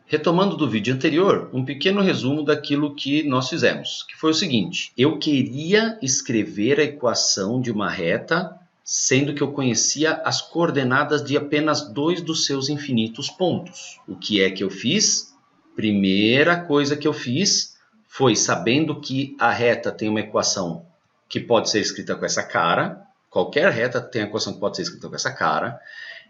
Retomando do vídeo anterior, um pequeno resumo daquilo que nós fizemos, que foi o seguinte: eu queria escrever a equação de uma reta, sendo que eu conhecia as coordenadas de apenas dois dos seus infinitos pontos. O que é que eu fiz? Primeira coisa que eu fiz foi, sabendo que a reta tem uma equação que pode ser escrita com essa cara, qualquer reta tem a equação que pode ser escrita com essa cara,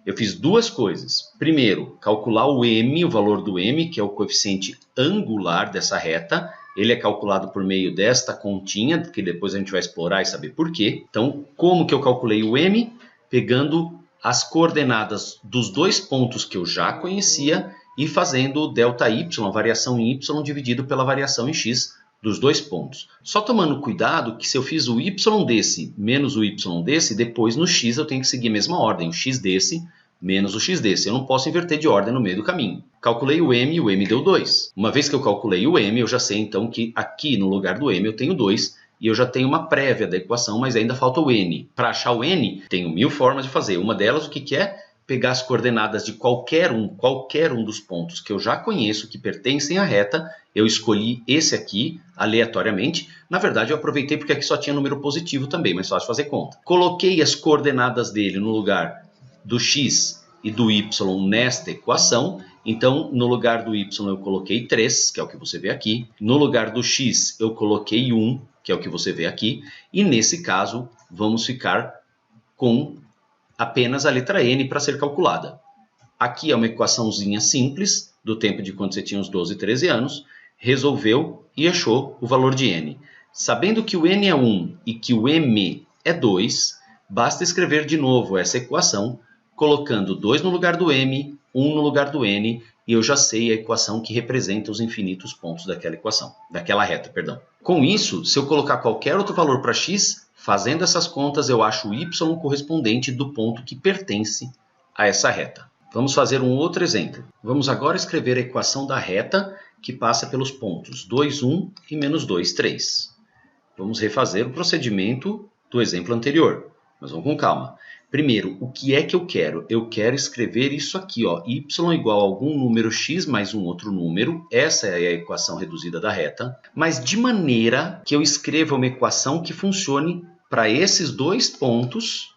eu fiz duas coisas. Primeiro, calcular o m, o valor do m, que é o coeficiente angular dessa reta. Ele é calculado por meio desta continha, que depois a gente vai explorar e saber por quê. Então, como que eu calculei o m? Pegando as coordenadas dos dois pontos que eu já conhecia e fazendo o ΔY, a variação em y, dividido pela variação em x dos dois pontos. Só tomando cuidado que se eu fiz o y desse menos o y desse, depois no x eu tenho que seguir a mesma ordem, o x desse menos o x desse. Eu não posso inverter de ordem no meio do caminho. Calculei o m e o m deu 2. Uma vez que eu calculei o m, eu já sei então que aqui no lugar do m eu tenho 2 e eu já tenho uma prévia da equação, mas ainda falta o n. Para achar o n, tenho 1000 formas de fazer. Uma delas, o que é? Pegar as coordenadas de qualquer um dos pontos que eu já conheço, que pertencem à reta. Eu escolhi esse aqui, aleatoriamente. Na verdade, eu aproveitei porque aqui só tinha número positivo também, mas fácil fazer conta. Coloquei as coordenadas dele no lugar do x e do y nesta equação. Então, no lugar do y eu coloquei 3, que é o que você vê aqui. No lugar do x eu coloquei 1, que é o que você vê aqui. E nesse caso, vamos ficar com apenas a letra n para ser calculada. Aqui é uma equaçãozinha simples, do tempo de quando você tinha uns 12, 13 anos. Resolveu e achou o valor de n. Sabendo que o n é 1 e que o m é 2, basta escrever de novo essa equação, colocando 2 no lugar do m, 1 no lugar do n, e eu já sei a equação que representa os infinitos pontos daquela equação, daquela reta, perdão. Com isso, se eu colocar qualquer outro valor para x, fazendo essas contas, eu acho o y correspondente do ponto que pertence a essa reta. Vamos fazer um outro exemplo. Vamos agora escrever a equação da reta que passa pelos pontos 2, 1 e menos 2, 3. Vamos refazer o procedimento do exemplo anterior, mas vamos com calma. Primeiro, o que é que eu quero? Eu quero escrever isso aqui, ó, y igual a algum número x mais um outro número. Essa é a equação reduzida da reta, mas de maneira que eu escreva uma equação que funcione para esses dois pontos,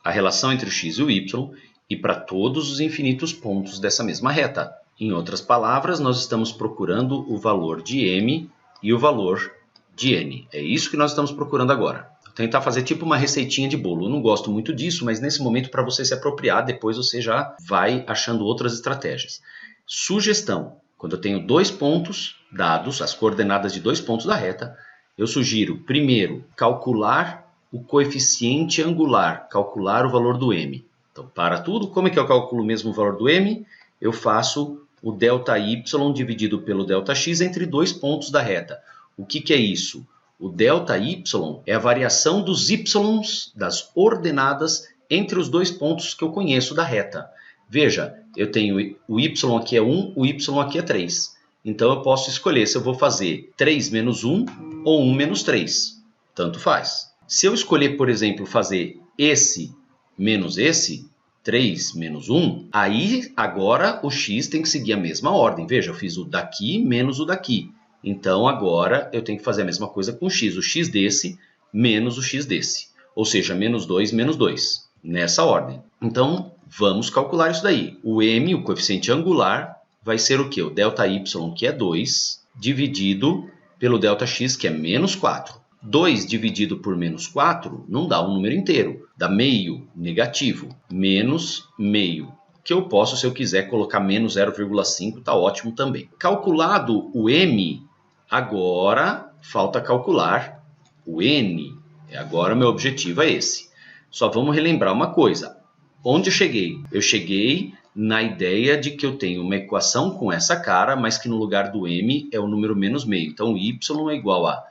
a relação entre o x e o y, e para todos os infinitos pontos dessa mesma reta. Em outras palavras, nós estamos procurando o valor de m e o valor de n. É isso que nós estamos procurando agora. Vou tentar fazer tipo uma receitinha de bolo. Eu não gosto muito disso, mas nesse momento, para você se apropriar, depois você já vai achando outras estratégias. Sugestão: quando eu tenho dois pontos dados, as coordenadas de dois pontos da reta, eu sugiro, primeiro, calcular o coeficiente angular, calcular o valor do m. Então, para tudo, como é que eu calculo mesmo o valor do m? Eu faço o ΔY dividido pelo Δx entre dois pontos da reta. O que é isso? O ΔY é a variação dos y's, das ordenadas, entre os dois pontos que eu conheço da reta. Veja, eu tenho o y aqui é 1, o y aqui é 3. Então, eu posso escolher se eu vou fazer 3 menos 1 ou 1 menos 3. Tanto faz. Se eu escolher, por exemplo, fazer esse menos esse, 3 menos 1, aí agora o x tem que seguir a mesma ordem. Veja, eu fiz o daqui menos o daqui. Então, agora eu tenho que fazer a mesma coisa com o x desse menos o x desse. Ou seja, menos 2 menos 2, nessa ordem. Então, vamos calcular isso daí. O m, o coeficiente angular, vai ser o quê? O ΔY, que é 2, dividido pelo Δx, que é menos 4. 2 dividido por menos 4 não dá um número inteiro, dá meio, negativo, menos meio, que eu posso, se eu quiser, colocar menos 0,5, está ótimo também. Calculado o m, agora falta calcular o n. Agora meu objetivo é esse. Só vamos relembrar uma coisa. Onde eu cheguei? Eu cheguei na ideia de que eu tenho uma equação com essa cara, mas que no lugar do m é o número menos meio. Então, y é igual a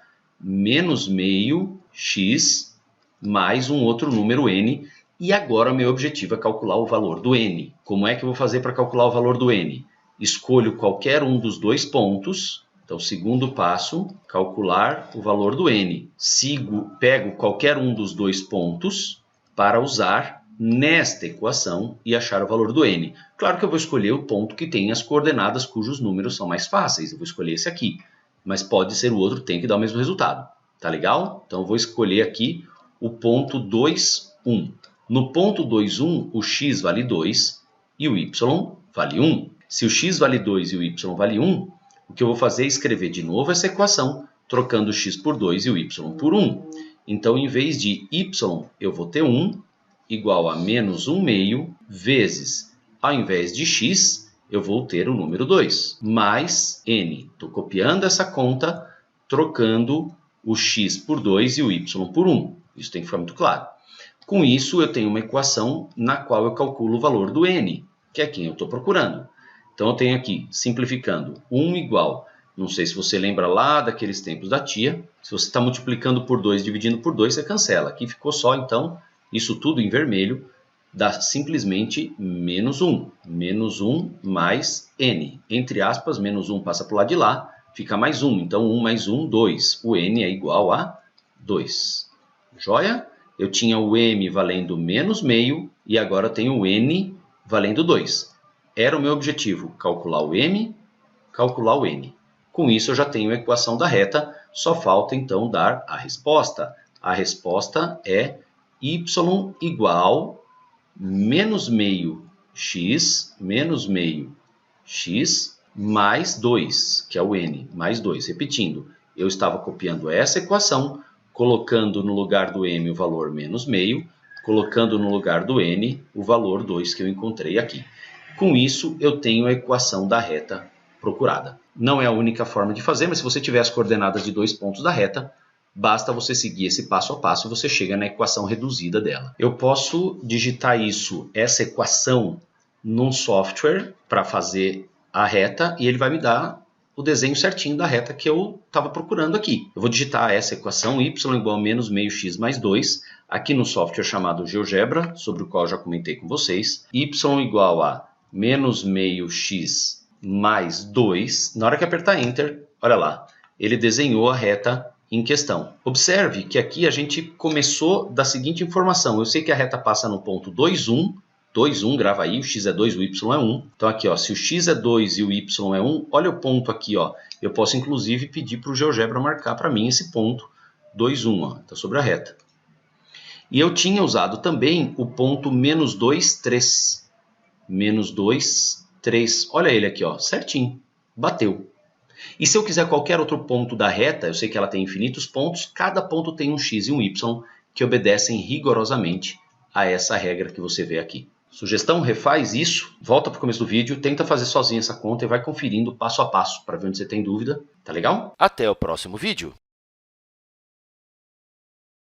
menos meio x mais um outro número n. E agora o meu objetivo é calcular o valor do n. Como é que eu vou fazer para calcular o valor do n? Escolho qualquer um dos dois pontos. Então, segundo passo, calcular o valor do n. Pego qualquer um dos dois pontos para usar nesta equação e achar o valor do n. Claro que eu vou escolher o ponto que tem as coordenadas cujos números são mais fáceis. Eu vou escolher esse aqui, mas pode ser o outro, tem que dar o mesmo resultado. Tá legal? Então eu vou escolher aqui o ponto 2, 1. No ponto 2, 1, o x vale 2 e o y vale 1. Se o x vale 2 e o y vale 1, o que eu vou fazer é escrever de novo essa equação, trocando o x por 2 e o y por 1. Então, em vez de y, eu vou ter 1 igual a menos 1 meio vezes, ao invés de x, eu vou ter o número 2, mais n. Estou copiando essa conta, trocando o x por 2 e o y por 1. Isso tem que ficar muito claro. Com isso, eu tenho uma equação na qual eu calculo o valor do n, que é quem eu estou procurando. Então, eu tenho aqui, simplificando, 1 igual, não sei se você lembra lá daqueles tempos da tia, se você está multiplicando por 2, dividindo por 2, você cancela. Aqui ficou só, então, isso tudo em vermelho, dá simplesmente menos 1. Menos 1 mais n. Entre aspas, menos 1 passa para o lado de lá, fica mais 1. Então, 1 mais 1, 2. O n é igual a 2. Joia? Eu tinha o m valendo menos meio e agora tenho o n valendo 2. Era o meu objetivo, calcular o m, calcular o n. Com isso, eu já tenho a equação da reta, só falta, então, dar a resposta. A resposta é y igual menos meio x mais 2, que é o n, mais 2. Repetindo, eu estava copiando essa equação, colocando no lugar do m o valor menos meio, colocando no lugar do n o valor 2 que eu encontrei aqui. Com isso, eu tenho a equação da reta procurada. Não é a única forma de fazer, mas se você tiver as coordenadas de 2 pontos da reta, basta você seguir esse passo a passo e você chega na equação reduzida dela. Eu posso digitar essa equação num software para fazer a reta e ele vai me dar o desenho certinho da reta que eu estava procurando aqui. Eu vou digitar essa equação y igual a menos meio x mais 2, aqui no software chamado GeoGebra, sobre o qual eu já comentei com vocês. Y igual a menos meio x mais 2. Na hora que apertar Enter, olha lá, ele desenhou a reta em questão. Observe que aqui a gente começou da seguinte informação. Eu sei que a reta passa no ponto 2, 1. 2, 1, grava aí, o x é 2, o y é 1. Então aqui, ó, se o x é 2 e o y é 1, olha o ponto aqui, ó. Eu posso inclusive pedir para o GeoGebra marcar para mim esse ponto 2, 1, ó, está sobre a reta. E eu tinha usado também o ponto menos 2, 3. Menos 2, 3. Olha ele aqui, ó, certinho, bateu. E se eu quiser qualquer outro ponto da reta, eu sei que ela tem infinitos pontos, cada ponto tem um x e um y que obedecem rigorosamente a essa regra que você vê aqui. Sugestão, refaz isso, volta para o começo do vídeo, tenta fazer sozinho essa conta e vai conferindo passo a passo para ver onde você tem dúvida. Tá legal? Até o próximo vídeo.